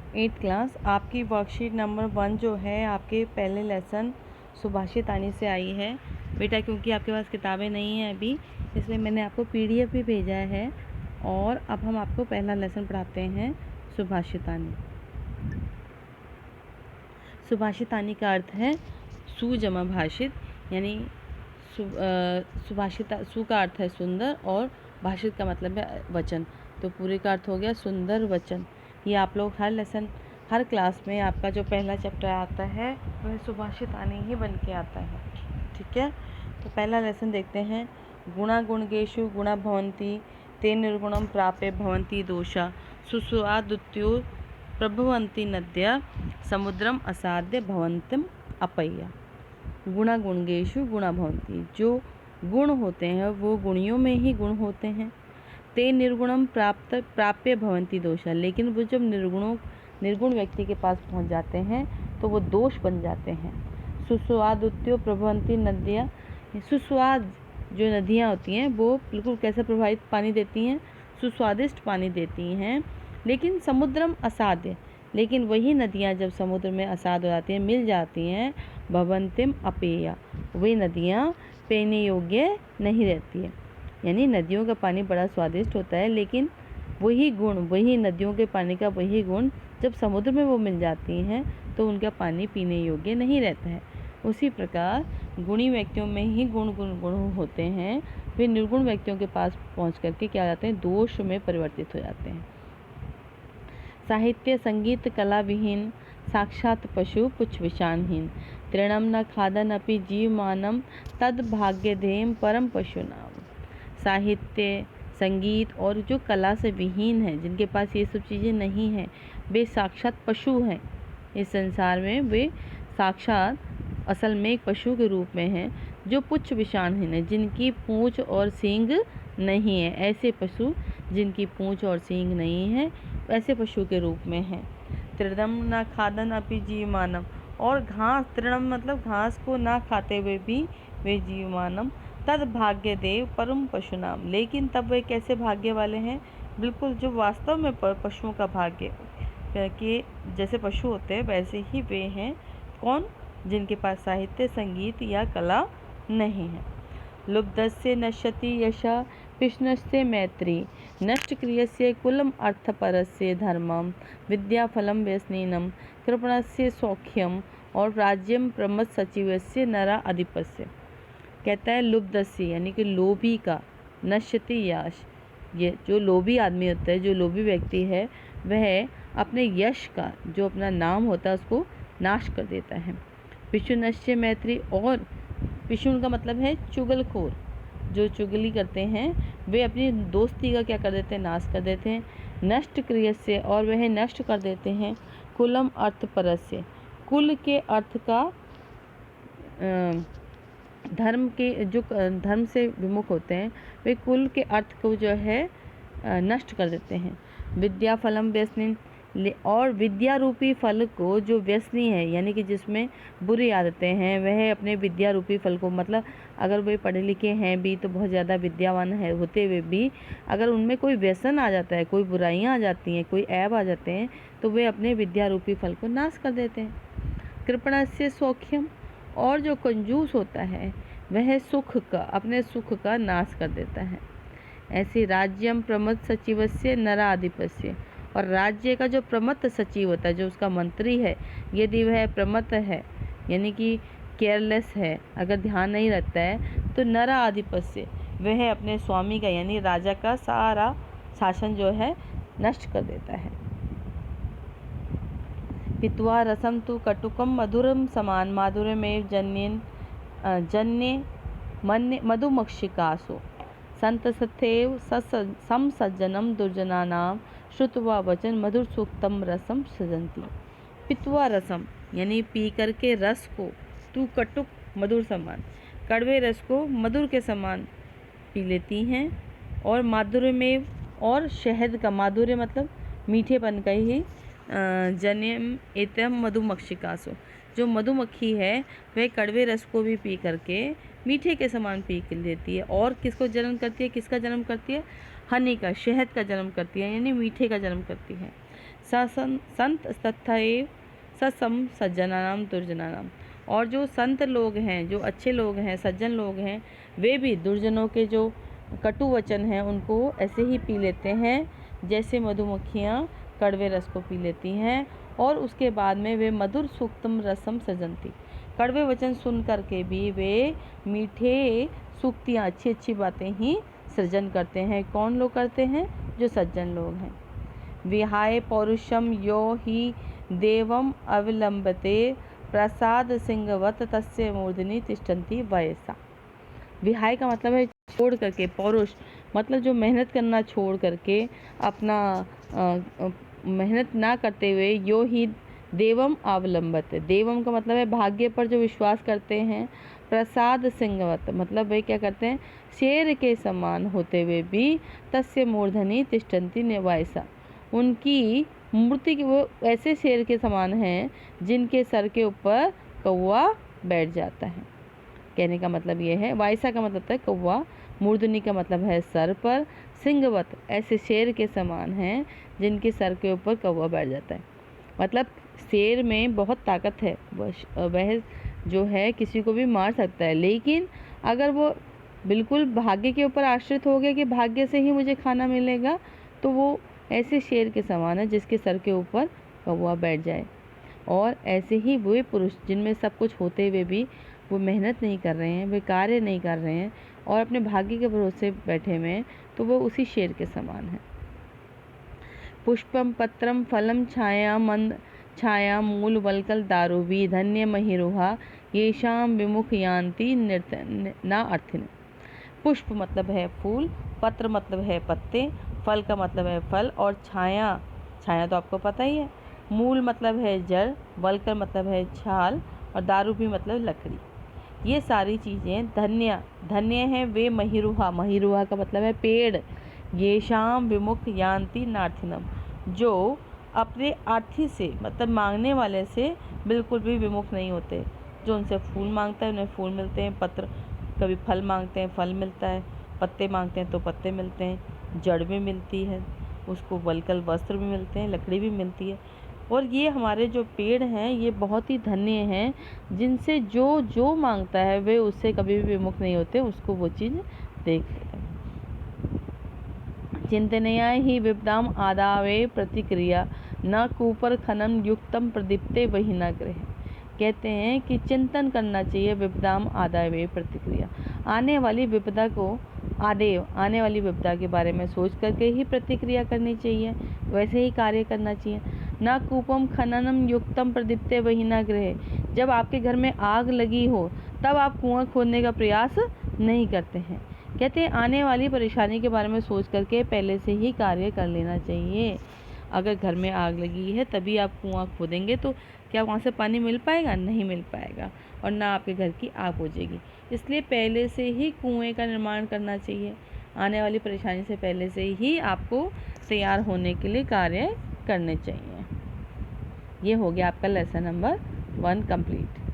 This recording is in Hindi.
एट क्लास आपकी वर्कशीट नंबर 1 जो है आपके पहले लेसन सुभाषितानी से आई है बेटा, क्योंकि आपके पास किताबें नहीं हैं अभी, इसलिए मैंने आपको पीडीएफ भी भेजा है। और अब हम आपको पहला लेसन पढ़ाते हैं सुभाषितानी। सुभाषितानी का अर्थ है सुजमा भाषित, यानी सुभाषिता सु का अर्थ है सुंदर और भाषित का मतलब है वचन, तो पूरे का अर्थ हो गया सुंदर वचन। ये आप लोग हर लेसन हर क्लास में आपका जो पहला चैप्टर आता है वह सुभाषितानी ही बन के आता है। ठीक है, तो पहला लेसन देखते हैं। गुणा गुणगेषु गुणा भवन्ति ते निर्गुणम प्राप्य भवन्ति दोषा सुस्वादुत्यो प्रभवन्ति नद्या समुद्रम असाध्य भवन्तिम अपय्या। गुणा गुणगेषु गुणा भवन्ति, जो गुण होते हैं वो गुणियों में ही गुण होते हैं। ते निर्गुणम प्राप्य भवन्ति दोषा, लेकिन वो जब निर्गुण व्यक्ति के पास पहुंच जाते हैं तो वो दोष बन जाते हैं। सुस्वादुत्यो प्रभवन्ति नद्या, सुस्वाद जो नदियाँ होती हैं वो बिल्कुल कैसे प्रभावित पानी देती हैं, सुस्वादिष्ट पानी देती हैं। लेकिन समुद्रम असाध्य, लेकिन वही नदियाँ जब समुद्र में असाध हो जाती हैं, मिल जाती हैं, भवन्तिम अपेया, वही नदियाँ पीने योग्य नहीं रहती है। यानी नदियों का पानी बड़ा स्वादिष्ट होता है, लेकिन वही गुण, वही नदियों के पानी का वही गुण जब समुद्र में वो मिल जाती हैं तो उनका पानी पीने योग्य नहीं रहता है। उसी प्रकार गुणी व्यक्तियों में ही गुण होते हैं, वे निर्गुण व्यक्तियों के पास पहुँच करके क्या हो जाते हैं, दोष में परिवर्तित हो जाते हैं। साहित्य संगीत कला विहीन साक्षात पशु पुच्छ विषाणहीन, तृणम न खादन अपि जीवमानम तद भाग्यधेयम परम पशु नाम। साहित्य संगीत और जो कला से विहीन है, जिनके पास ये सब चीज़ें नहीं हैं, वे साक्षात पशु हैं। इस संसार में वे साक्षात असल में एक पशु के रूप में हैं, जो पुच्छ विषाणहीन है, जिनकी पूँछ और सींग नहीं है। ऐसे पशु जिनकी पूँछ और सींग नहीं है, ऐसे पशु के रूप में हैं। तृणम न खादन अपि जीवमानम, और घास, तृणम मतलब घास को ना खाते हुए भी वे जीवमानम तद भाग्य देव परम पशु नाम, लेकिन तब वे कैसे भाग्य वाले हैं, बिल्कुल जो वास्तव में पशुओं का भाग्य कि जैसे पशु होते हैं वैसे ही वे हैं। कौन? जिनके पास साहित्य संगीत या कला नहीं है। लुब्धस्य नश्यति यशा कृष्णस्य मैत्री, नष्ट क्रियस्य कुलम अर्थपरस्य धर्मम, विद्याफलम व्यसनीनम, कृपणस्य सौख्यम और राज्यम प्रमथ सचिवस्य नरा अधिपस्य। कहता है लुब्धस्य यानी कि लोभी का, नश्यति यश, ये जो लोभी आदमी होता है, जो लोभी व्यक्ति है, वह अपने यश का, जो अपना नाम होता है, उसको नाश कर देता है। पिशुनश्य मैत्री, और पिशुन का मतलब है चुगलखोर, जो चुगली करते हैं वे अपनी दोस्ती का क्या कर देते हैं, नाश कर देते हैं। नष्ट क्रियस्य, और वह नष्ट कर देते हैं कुलम अर्थ परस्य, कुल के अर्थ का, धर्म के जो धर्म से विमुख होते हैं वे कुल के अर्थ को जो है नष्ट कर देते हैं। विद्या फलम व्यसनी, और विद्या रूपी फल को, जो व्यसनी है यानी कि जिसमें बुरी आदतें हैं, वह अपने विद्या रूपी फल को, मतलब अगर वे पढ़े लिखे हैं भी तो बहुत ज़्यादा विद्यावान है होते हुए भी अगर उनमें कोई व्यसन आ जाता है, कोई बुराइयां आ जाती हैं, कोई ऐब आ जाते हैं, तो वे अपने विद्या रूपी फल को नाश कर देते हैं। कृपणस्य सौख्यम, और जो कंजूस होता है वह सुख का, अपने सुख का नाश कर देता है। ऐसे राज्यम प्रमथ सचिवस्य नराधिपस्य, और राज्य का जो प्रमथ सचिव होता है, जो उसका मंत्री है, यदि वह प्रमथ है यानी कि केयरलेस है, अगर ध्यान नहीं रखता है, तो नराधिपस्य, वह अपने स्वामी का यानी राजा का सारा शासन जो है नष्ट कर देता है। पित्वा रसम तु कटुकम मधुरम समान, माधुर्य में जन्य मधुमक्षिकासु, संतसथेव सम सज्जनम दुर्जनानाम श्रुत्वा वचन मधुर सूक्तम रसम सजंती। पित्वा रसम यानी पी करके रस को, तू कटुक मधुर समान, कड़वे रस को मधुर के समान पी लेती हैं। और माधुर्य में, और शहद का, माधुर्य मतलब मीठेपन का ही, जन्यम एतम मधुमक्षिकासु, जो मधुमक्खी है वह कड़वे रस को भी पी करके मीठे के समान पी लेती है। और किसको जन्म करती है, किसका जन्म करती है, हनी का, शहद का जन्म करती है, यानी मीठे का जन्म करती है। संत तथैव सत्सम सज्जनानाम दुर्जनानाम। और जो संत लोग हैं, जो अच्छे लोग हैं, सज्जन लोग हैं, वे भी दुर्जनों के जो कटु वचन हैं उनको ऐसे ही पी लेते हैं जैसे मधुमक्खियाँ कड़वे रस को पी लेती हैं, और उसके बाद में वे मधुर सूक्तम रसम सजंती। कड़वे वचन सुन करके भी वे मीठे सूक्तियाँ, अच्छी अच्छी बातें ही सृजन करते हैं। कौन लोग करते हैं? जो सज्जन लोग हैं। विहाय पौरुषम यो ही देवम अविलंबते प्रसाद सिंहवत तस्य मूर्धनि तिष्ठन्ति वयसा। विहाय का मतलब है छोड़ करके, पौरुष मतलब जो मेहनत करना छोड़ करके, अपना मेहनत ना करते हुए, यो ही देवम अवलंबत, देवम का मतलब है भाग्य पर जो विश्वास करते हैं, प्रसाद सिंहवत मतलब वे क्या करते हैं, शेर के समान होते हुए भी, तस्य मूर्धनि तिष्ठन्ति निवायसा, उनकी मूर्ति के वो ऐसे शेर के समान हैं जिनके सर के ऊपर कौवा बैठ जाता है। कहने का मतलब ये है, वायसा का मतलब है कौवा, मूर्धनि का मतलब है सर पर, सिंहवत ऐसे शेर के समान हैं जिनके सर के ऊपर कौवा बैठ जाता है। मतलब शेर में बहुत ताकत है, वह जो है किसी को भी मार सकता है, लेकिन अगर वो बिल्कुल भाग्य के ऊपर आश्रित हो गया कि भाग्य से ही मुझे खाना मिलेगा, तो वो ऐसे शेर के समान है जिसके सर के ऊपर कौवा बैठ जाए। और ऐसे ही वे पुरुष जिनमें सब कुछ होते हुए भी वो मेहनत नहीं कर रहे हैं, वे कार्य नहीं कर रहे हैं और अपने भाग्य के भरोसे बैठे हुए हैं, तो वो उसी शेर के समान है। पुष्पम पत्रम फलम छाया मंद छाया मूल वलकल दारुवी धन्य महिरुहा येषाम विमुख यान्ति ना अर्थिन। पुष्प मतलब है फूल, पत्र मतलब है पत्ते, फल का मतलब है फल, और छाया, छाया तो आपको पता ही है, मूल मतलब है जड़, वलकर मतलब है छाल, और दारू भी मतलब लकड़ी। ये सारी चीज़ें धन्य, धन्य हैं वे महिरुहा, महिरुहा का मतलब है पेड़, ये शाम विमुख यान्ति नार्थिनम, जो अपने आर्थी से मतलब मांगने वाले से बिल्कुल भी विमुख नहीं होते। जो उनसे फूल मांगता है उन्हें फूल मिलते हैं, पत्र कभी फल मांगते हैं फल मिलता है, पत्ते मांगते हैं तो पत्ते मिलते हैं, जड़ भी मिलती है उसको, वलकल वस्त्र भी मिलते हैं, लकड़ी भी मिलती है। और ये हमारे जो पेड़ हैं ये बहुत ही धन्य हैं, जिनसे जो जो मांगता है वे उससे कभी भी विमुख नहीं होते, उसको वो चीज़ देख लेते हैं। चिंतनया ही विपदाम आदावे प्रतिक्रिया न कूपर खनन युक्तम प्रदीप्ते वही न ग्रह। कहते हैं कि चिंतन करना चाहिए विपदाम आदावे प्रतिक्रिया, आने वाली विपदा को, आदेव आने वाली विपदा के बारे में सोच करके ही प्रतिक्रिया करनी चाहिए, वैसे ही कार्य करना चाहिए। ना कूपम खननम युक्तम प्रदीप्ते वही न गृह, जब आपके घर में आग लगी हो तब आप कुआं खोदने का प्रयास नहीं करते हैं। कहते हैं आने वाली परेशानी के बारे में सोच करके पहले से ही कार्य कर लेना चाहिए। अगर घर में आग लगी है तभी आप कुआं खोदेंगे तो क्या वहाँ से पानी मिल पाएगा? नहीं मिल पाएगा, और ना आपके घर की आग बुझेगी। इसलिए पहले से ही कुएं का निर्माण करना चाहिए, आने वाली परेशानी से पहले से ही आपको तैयार होने के लिए कार्य करने चाहिए। ये हो गया आपका लेसन नंबर 1 कंप्लीट।